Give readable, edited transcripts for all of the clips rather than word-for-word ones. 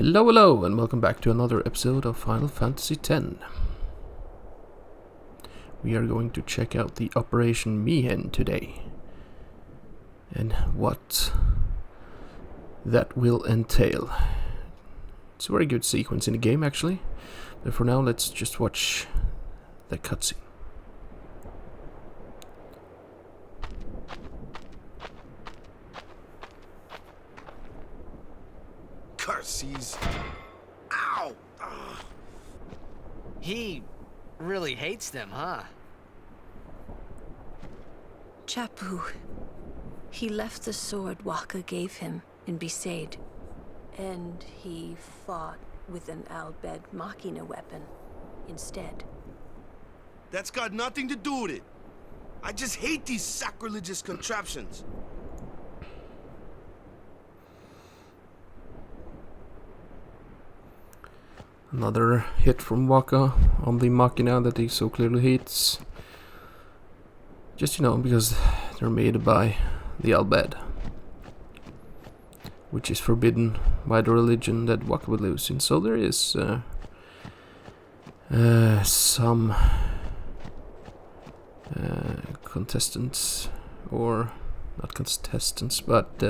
Hello, hello, and welcome back to another episode of Final Fantasy X. We are going to check out the Operation Mi'ihen today, and what that will entail. It's a very good sequence in the game, actually, but for now, let's just watch the cutscene. Curses. Ow! Ugh. He really hates them, huh? Chapu. He left the sword Waka gave him in Besaid. And he fought with an Al-Bhed Machina weapon instead. That's got nothing to do with it. I just hate these sacrilegious contraptions. Another hit from Waka on the Machina that he so clearly hates. Just, because they're made by the Al-Bhed, which is forbidden by the religion that Waka believes in. So there is some contestants, or not contestants, but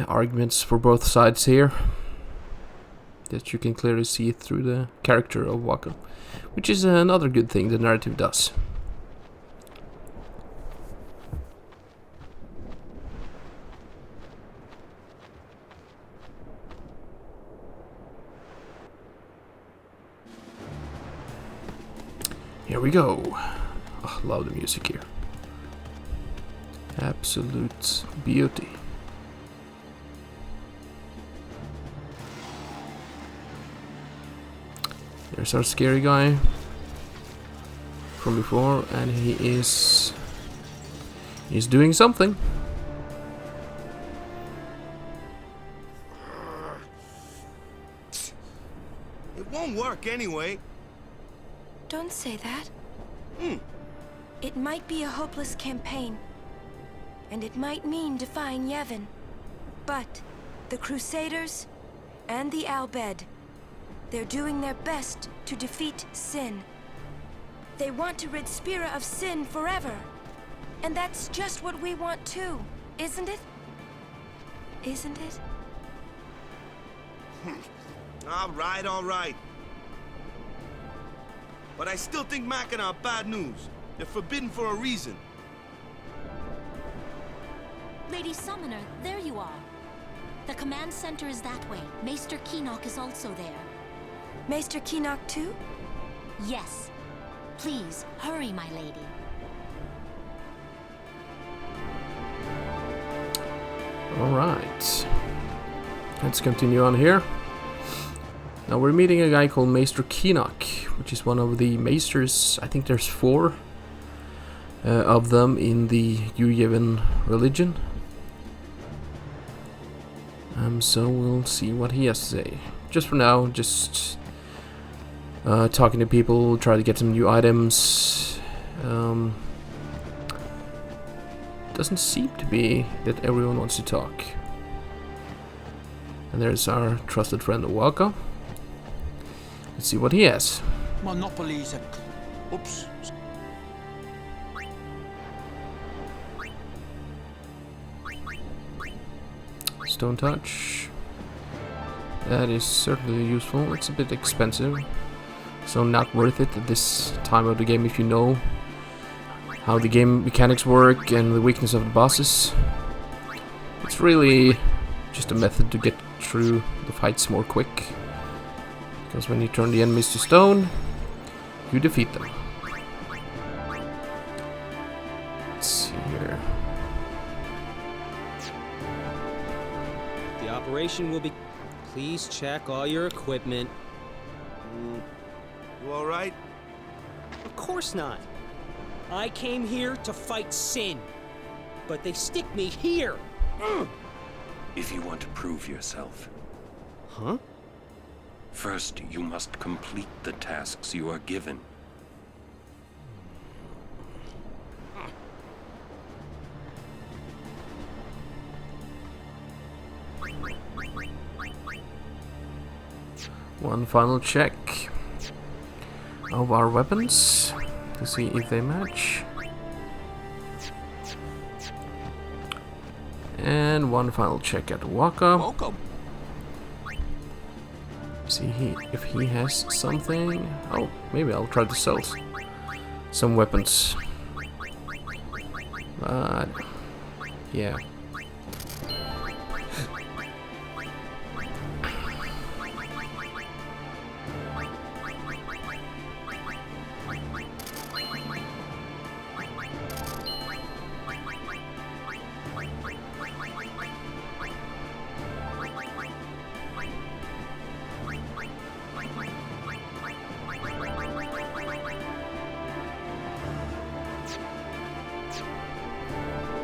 arguments for both sides here that you can clearly see through the character of Waka, which is another good thing the narrative does. Here we go. Oh, love the music here. Absolute beauty. There's our scary guy from before, and he's doing something. It won't work anyway. Don't say that. It might be a hopeless campaign, and it might mean defying Yevon. But the Crusaders and the Al-Bhed, they're doing their best to defeat sin. They want to rid Spira of sin forever. And that's just what we want too, isn't it? Isn't it? All right. But I still think Machina are bad news. They're forbidden for a reason. Lady Summoner, there you are. The command center is that way. Maester Keenock is also there. Maester Keenock too? Yes. Please, hurry, my lady. Alright. Let's continue on here. Now we're meeting a guy called Maester Keenock, which is one of the Maesters. I think there's 4 of them in the Yevon religion. So we'll see what he has to say. Just for now, just talking to people, try to get some new items. Doesn't seem to be that everyone wants to talk. And there's our trusted friend Waka. Let's see what he has. Monopolies. Oops. Stone touch. That is certainly useful. It's a bit expensive, so not worth it at this time of the game if you know how the game mechanics work and the weakness of the bosses. It's really just a method to get through the fights more quick, because when you turn the enemies to stone, you defeat them. Let's see here. The operation will be... Please check all your equipment. You all right? Of course not. I came here to fight sin. But they stick me here. If you want to prove yourself. Huh? First, you must complete the tasks you are given. One final check of our weapons to see if they match. And one final check at Waka. Welcome. See if he has something. Oh, maybe I'll try to sell some weapons. But yeah.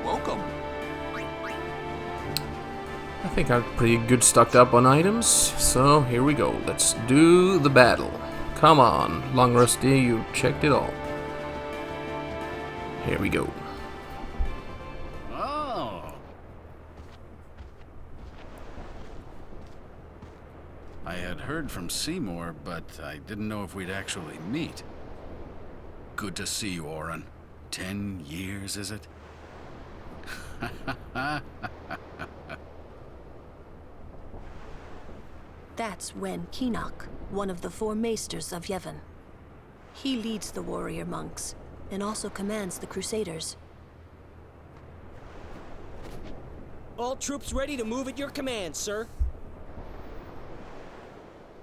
Welcome. I think I'm pretty good stocked up on items, so here we go. Let's do the battle. Come on, Long Rusty, you checked it all. Here we go. Oh. I had heard from Seymour, but I didn't know if we'd actually meet. Good to see you, Oren. 10 years, is it? That's Wen Keenock, one of the 4 maesters of Yevon. He leads the warrior monks, and also commands the Crusaders. All troops ready to move at your command, sir.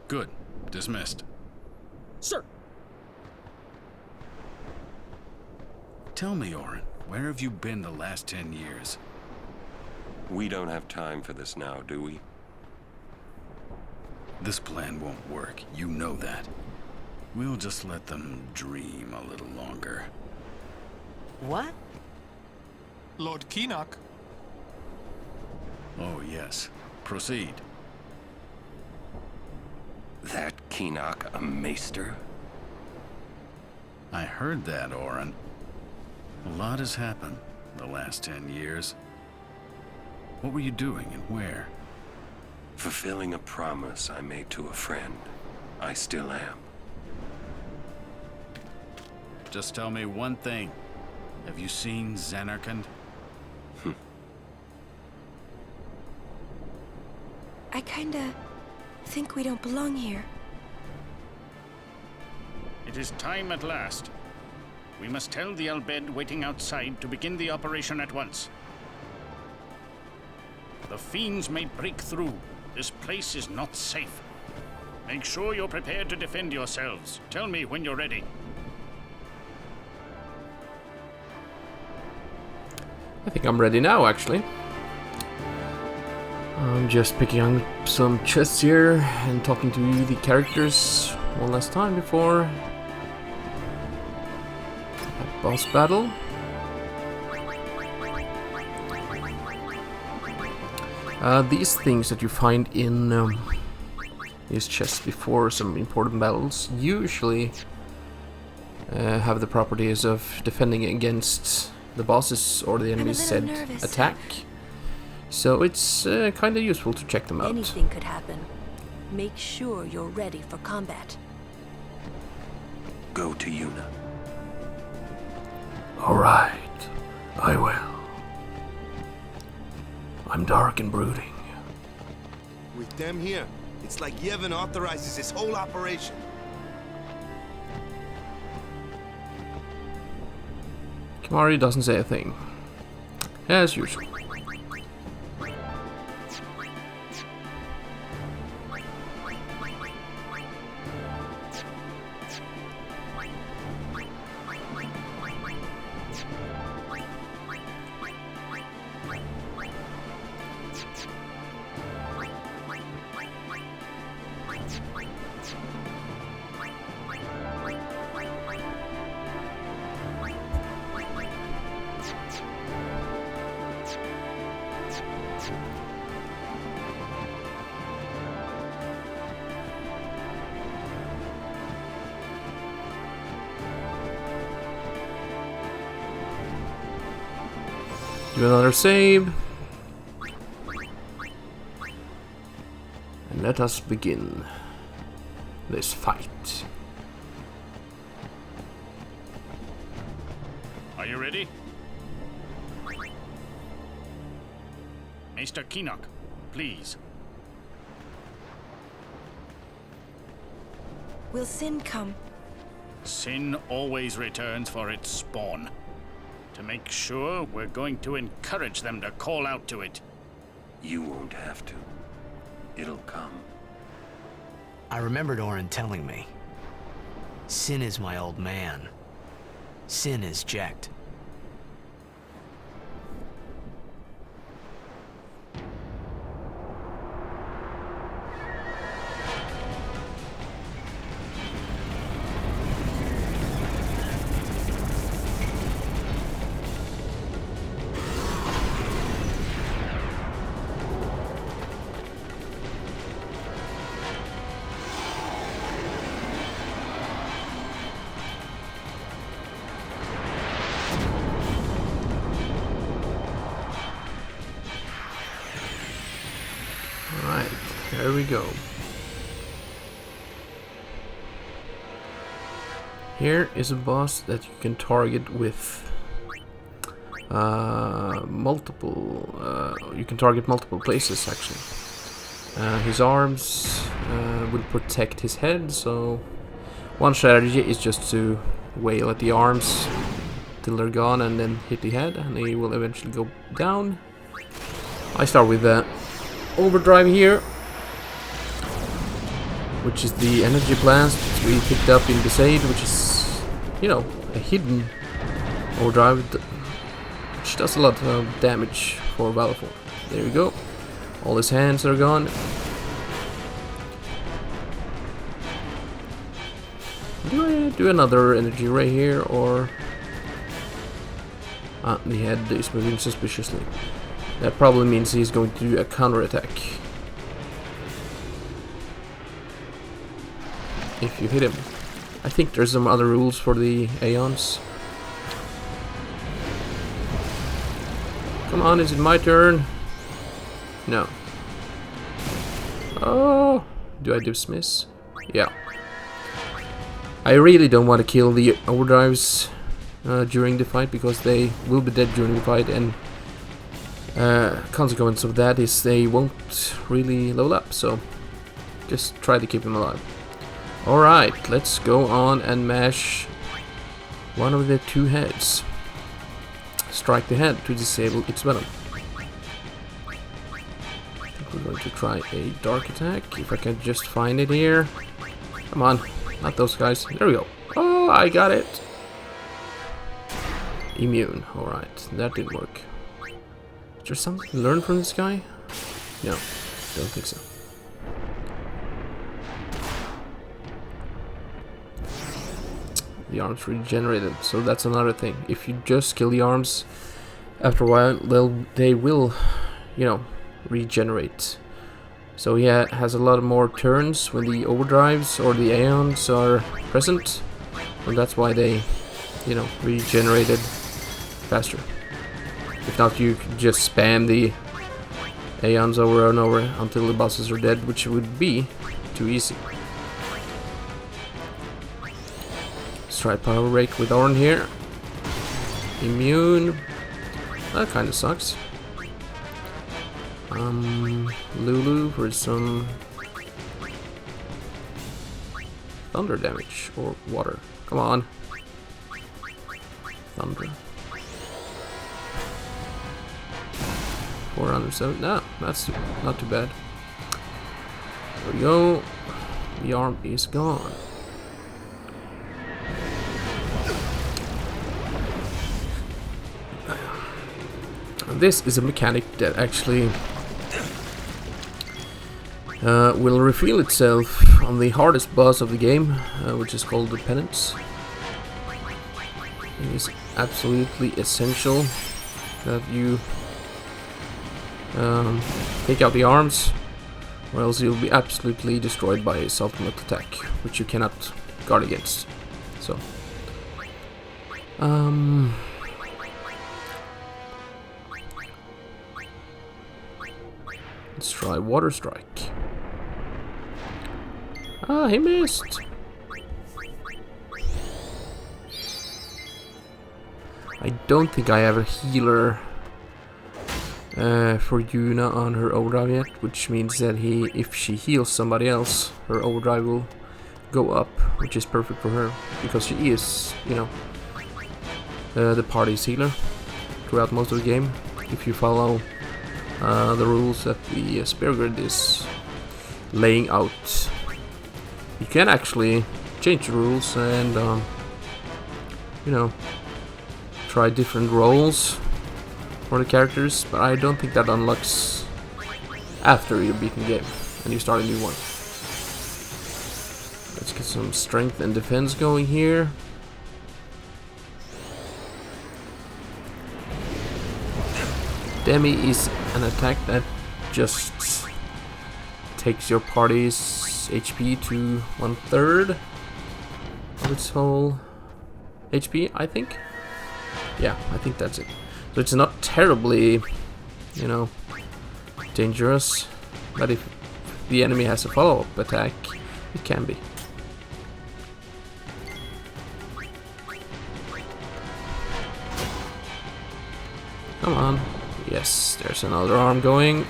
Good. Dismissed. Sir. Tell me, Oren, where have you been the last 10 years? We don't have time for this now, do we? This plan won't work. You know that. We'll just let them dream a little longer. What? Lord Keenock. Oh, yes. Proceed. That Keenock a maester? I heard that, Oren. A lot has happened the last 10 years. What were you doing and where? Fulfilling a promise I made to a friend. I still am. Just tell me one thing. Have you seen Zanarkand? I kinda think we don't belong here. It is time at last. We must tell the Albed waiting outside to begin the operation at once. The fiends may break through. This place is not safe. Make sure you're prepared to defend yourselves. Tell me when you're ready. I think I'm ready now, actually. I'm just picking up some chests here and talking to the characters one last time before that boss battle. These things that you find in these chests before some important battles usually have the properties of defending against the bosses or the enemy's said attack. So it's kind of useful to check them out. Anything could happen. Make sure you're ready for combat. Go to Yuna. Alright, I will. I'm dark and brooding. With them here, it's like Yevon authorizes this whole operation. Kimari doesn't say a thing. As usual. Do another save. And let us begin. this fight. Are you ready? Maester Keenock, please. Will Sin come? Sin always returns for its spawn. To make sure, we're going to encourage them to call out to it. You won't have to. It'll come. I remembered Orin telling me. Sin is my old man. Sin is Jecht. Alright, there we go. Here is a boss that you can target with multiple. You can target multiple places actually. His arms will protect his head, so one strategy is just to wail at the arms till they're gone and then hit the head, and he will eventually go down. I start with the overdrive here, which is the energy blast we picked up in Besaid, which is, you know, a hidden overdrive which does a lot of damage for Balfour. There we go. All his hands are gone. Do I do another energy ray here, or... Ah, the head is moving suspiciously. That probably means he's going to do a counterattack. If you hit him. I think there's some other rules for the Aeons. Come on, is it my turn? No. Oh, do I dismiss? Yeah. I really don't want to kill the overdrives during the fight, because they will be dead during the fight, and consequence of that is they won't really level up, so just try to keep them alive. Alright, let's go on and mash one of the two heads. Strike the head to disable its venom. I think we're going to try a dark attack, if I can just find it here. Come on, not those guys. There we go. Oh, I got it. Immune. Alright, that didn't work. Is there something to learn from this guy? No, don't think so. The arms regenerated, so that's another thing. If you just kill the arms, after a while they will, you know, regenerate. So he has a lot more turns when the overdrives or the Aeons are present, and that's why they, you know, regenerated faster. If not, you could just spam the Aeons over and over until the bosses are dead, which would be too easy. Let's try Power Rake with Orn here. Immune. That kind of sucks. Lulu for some thunder damage or water. Come on. Thunder. 407. No, that's not too bad. There we go. The arm is gone. This is a mechanic that actually will reveal itself on the hardest boss of the game, which is called the Penance. It is absolutely essential that you take out the arms, or else you'll be absolutely destroyed by his ultimate attack, which you cannot guard against. So, let's try Water Strike. Ah, he missed. I don't think I have a healer for Yuna on her overdrive yet, which means that if she heals somebody else, her overdrive will go up, which is perfect for her, because she is, you know, the party's healer throughout most of the game, if you follow the rules that the Spear Grid is laying out. You can actually change the rules and, you know, try different roles for the characters, but I don't think that unlocks after you've beaten the game and you start a new one. Let's get some strength and defense going here. Demi is an attack that just takes your party's HP to 1/3 of its whole HP, I think. Yeah, I think that's it. So it's not terribly, you know, dangerous, but if the enemy has a follow-up attack, it can be. Come on. Yes, there's another arm going.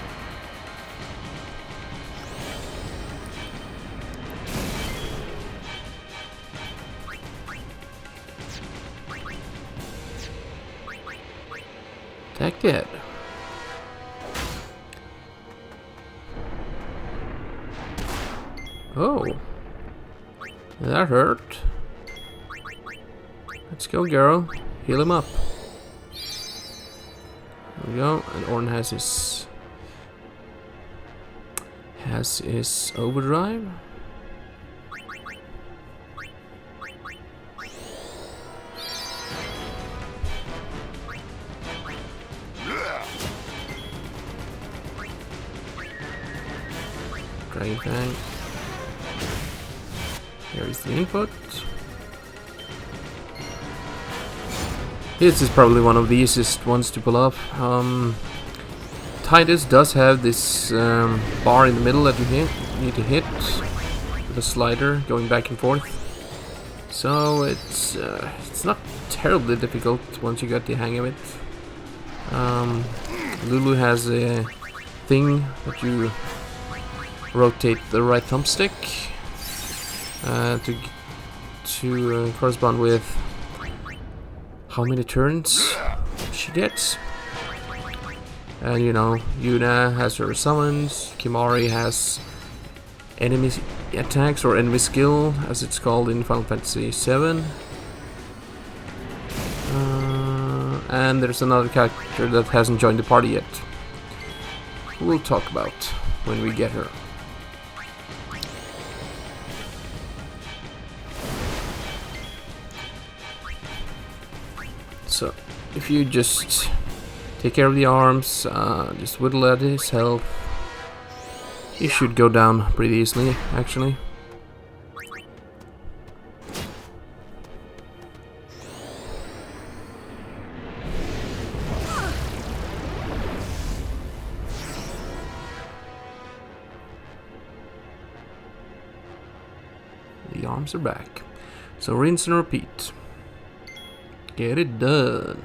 Attack the head. Oh. That hurt. Let's go, girl. Heal him up. There we go. And Orn has his overdrive. Dragon Fang. Here's the input. This is probably one of the easiest ones to pull off. Titus does have this bar in the middle that you need to hit with a slider going back and forth. So it's not terribly difficult once you get the hang of it. Lulu has a thing that you rotate the right thumbstick to correspond with how many turns she gets. And you know, Yuna has her summons, Kimahri has enemy attacks or enemy skill, as it's called in Final Fantasy VII. And there's another character that hasn't joined the party yet, who we'll talk about when we get her. So, if you just take care of the arms, just whittle at his health, he should go down pretty easily, actually. The arms are back. So rinse and repeat. Get it done.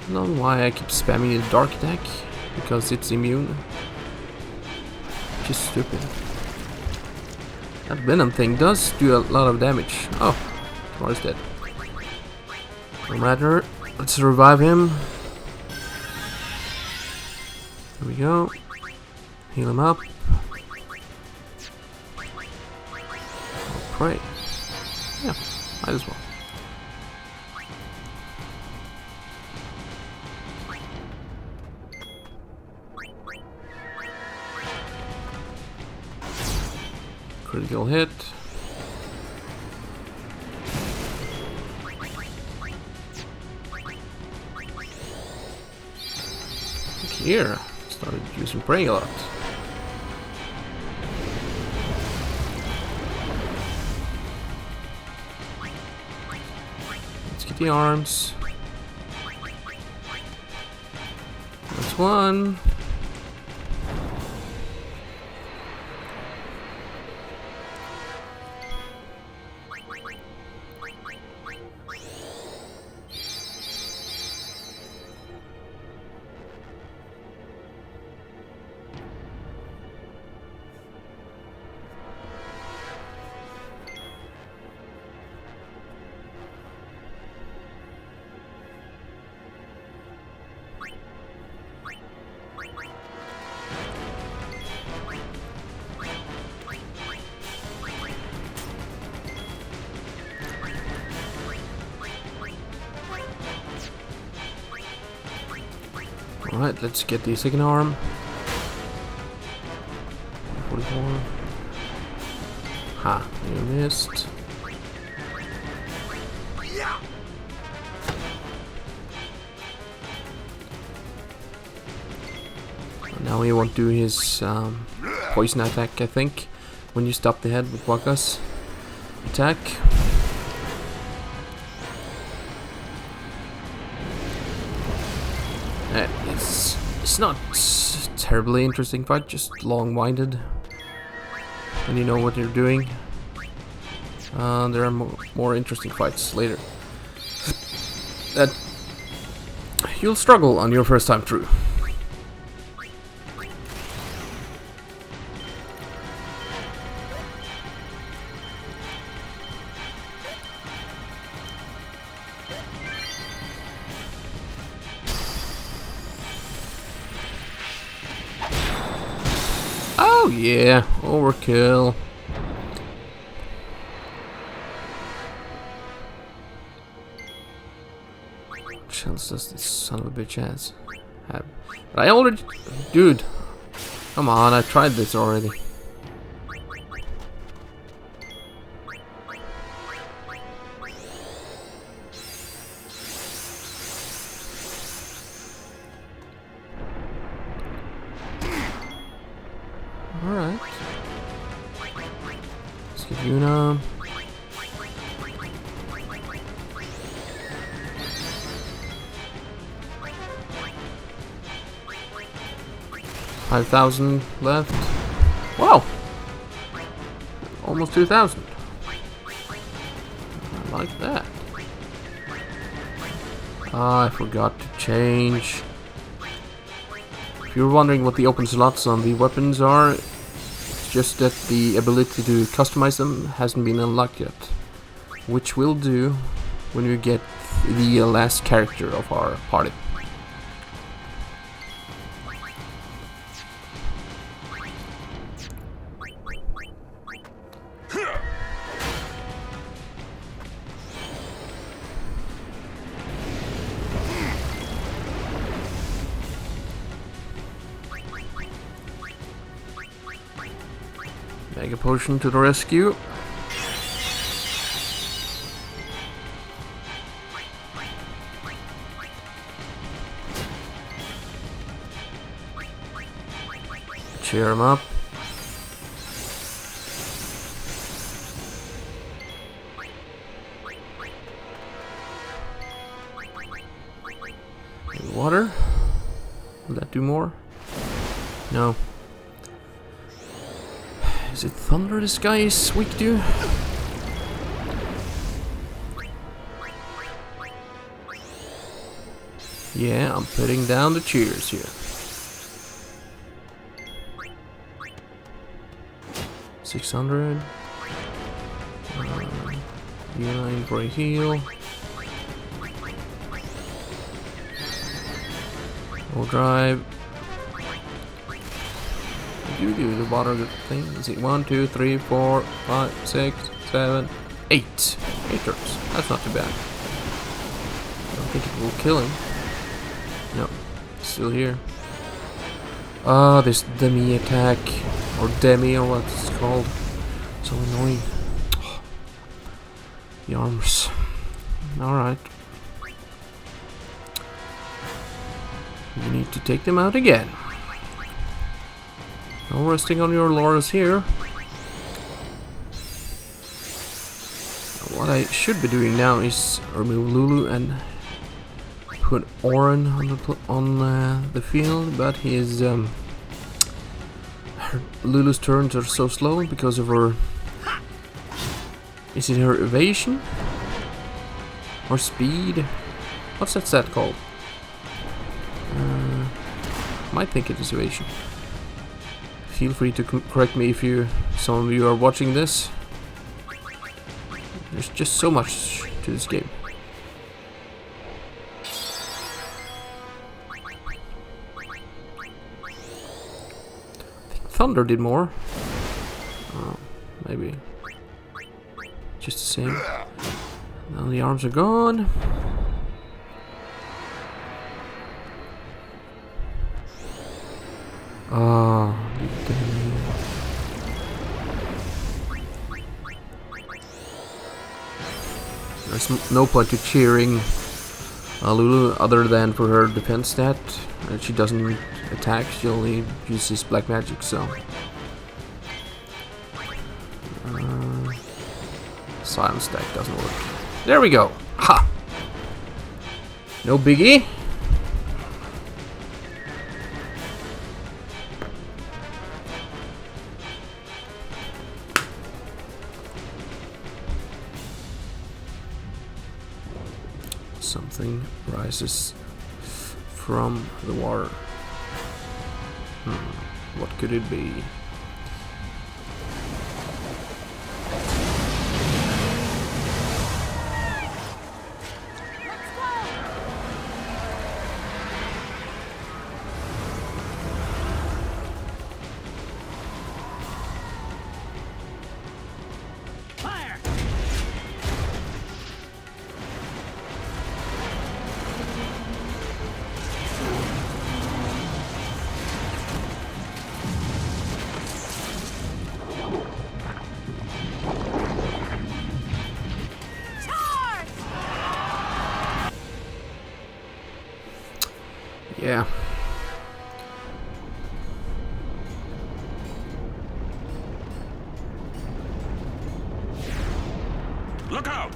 I don't know why I keep spamming the dark attack, because it's immune. Just stupid. That venom thing does do a lot of damage. Oh, Tomorrow's dead. No matter. Let's revive him. There we go. Heal him up. Pray. Yeah, might as well. Critical hit. Here, started using praying a lot. Get the arms. That's one. Alright, let's get the second arm. 44. Ha, you missed. Now he won't do his poison attack, I think, when you stop the head with Waka's attack. It's not terribly interesting fight, just long-winded. And you know what you're doing. There are more interesting fights later that you'll struggle on your first time through. Oh yeah, overkill. What else does this son of a bitch have? But I already... Dude, come on, I tried this already. Alright. Let's get Yuna. $5,000 left. Wow! Almost 2,000. I like that. Ah, I forgot to change. If you're wondering what the open slots on the weapons are, it's just that the ability to customize them hasn't been unlocked yet. Which we'll do when we get the last character of our party. Mega Potion to the rescue. Cheer him up. Water? Will that do more? No. Is it thunder this guy is weak to? Yeah, I'm putting down the cheers here. 600. Line for a heal. Drive. You do the water thing. Is it 1, 2, 3, 4, 5, 6, 7, 8? 8 turns. That's not too bad. I don't think it will kill him. No, still here. Ah, this demi attack or demi or what it's called. So annoying. Oh. The arms. All right. You need to take them out again. No resting on your laurels here. What I I should be doing now is remove Lulu and put Oren on the field, but his Lulu's turns are so slow because of her. Is it her evasion or speed? What's that stat called? Might think it is evasion. Feel free to correct me if some of you are watching this. There's just so much to this game. I think Thunder did more. Maybe. Just the same. Now the arms are gone. Oh, there's no point to cheering Lulu other than for her defense stat. She doesn't attack, she only uses black magic, so. Silence stack doesn't work. There we go! Ha! No biggie. Something rises from the water. What could it be? Yeah. Look out!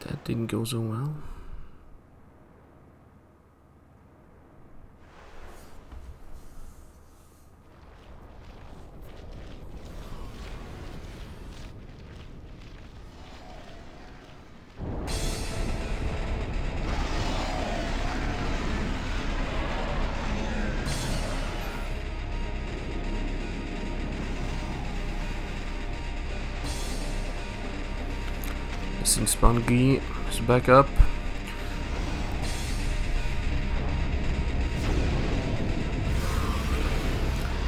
That didn't go so well. Spanky is back up.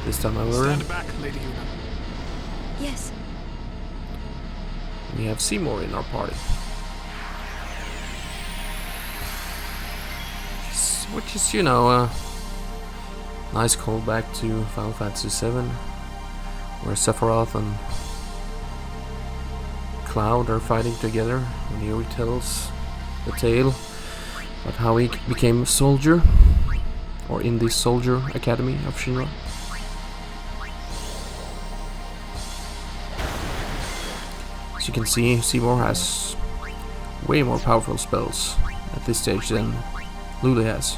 This time I will. Stand back, Lady Una. Yes. We have Seymour in our party. Which is, you know, a nice callback to Final Fantasy VII, where Sephiroth and Cloud are fighting together when he retells the tale about how he became a soldier, or in the Soldier Academy of Shinra. As you can see, Seymour has way more powerful spells at this stage than Lulu has.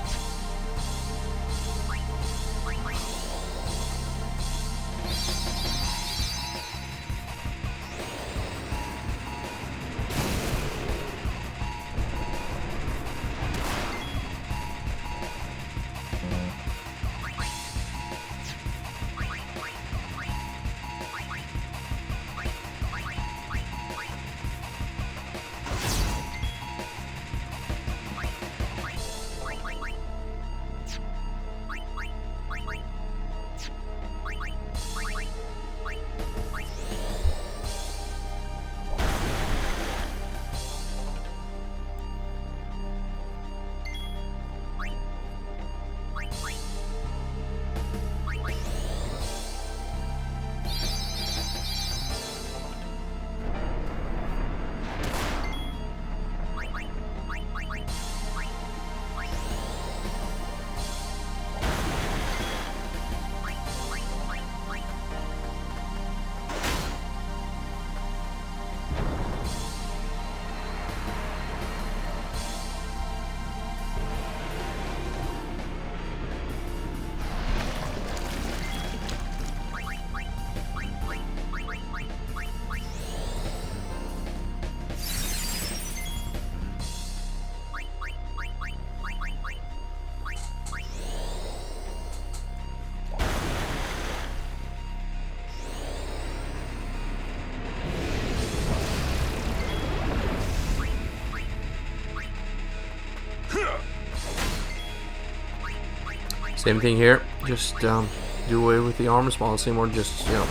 Same thing here. Just do away with the armors while Seymour just, you know,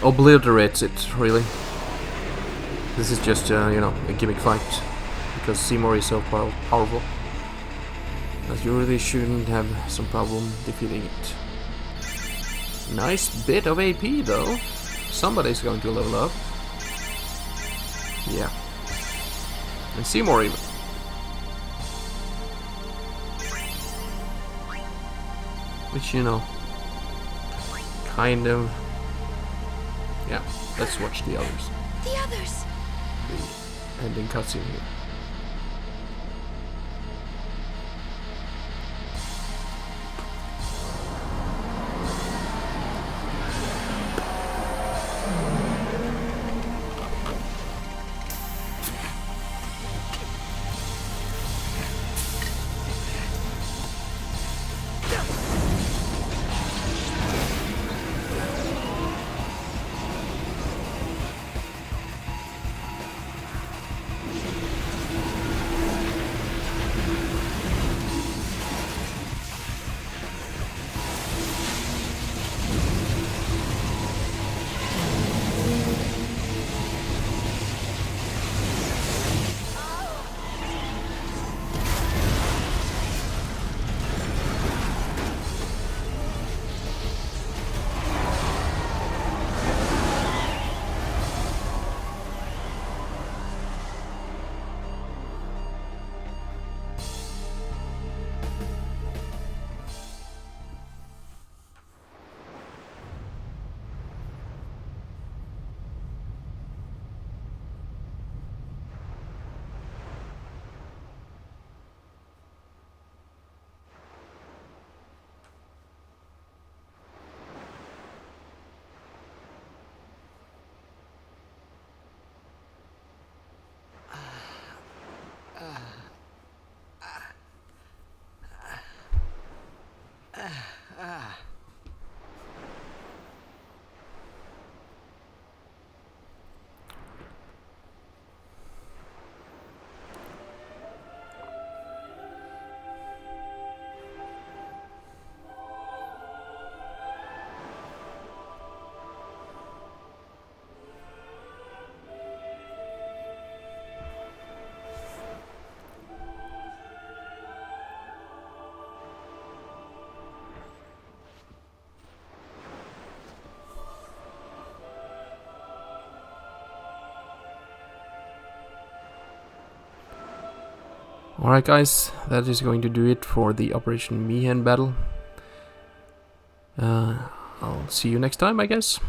obliterates it, really. This is just, you know, a gimmick fight. Because Seymour is so powerful. That you really shouldn't have some problem defeating it. Nice bit of AP, though. Somebody's going to level up. Yeah. And Seymour even. Which, you know, kind of... Yeah, let's watch the others. The others! The ending cutscene here. Alright guys, that is going to do it for the Operation Mi'ihen battle. I'll see you next time, I guess.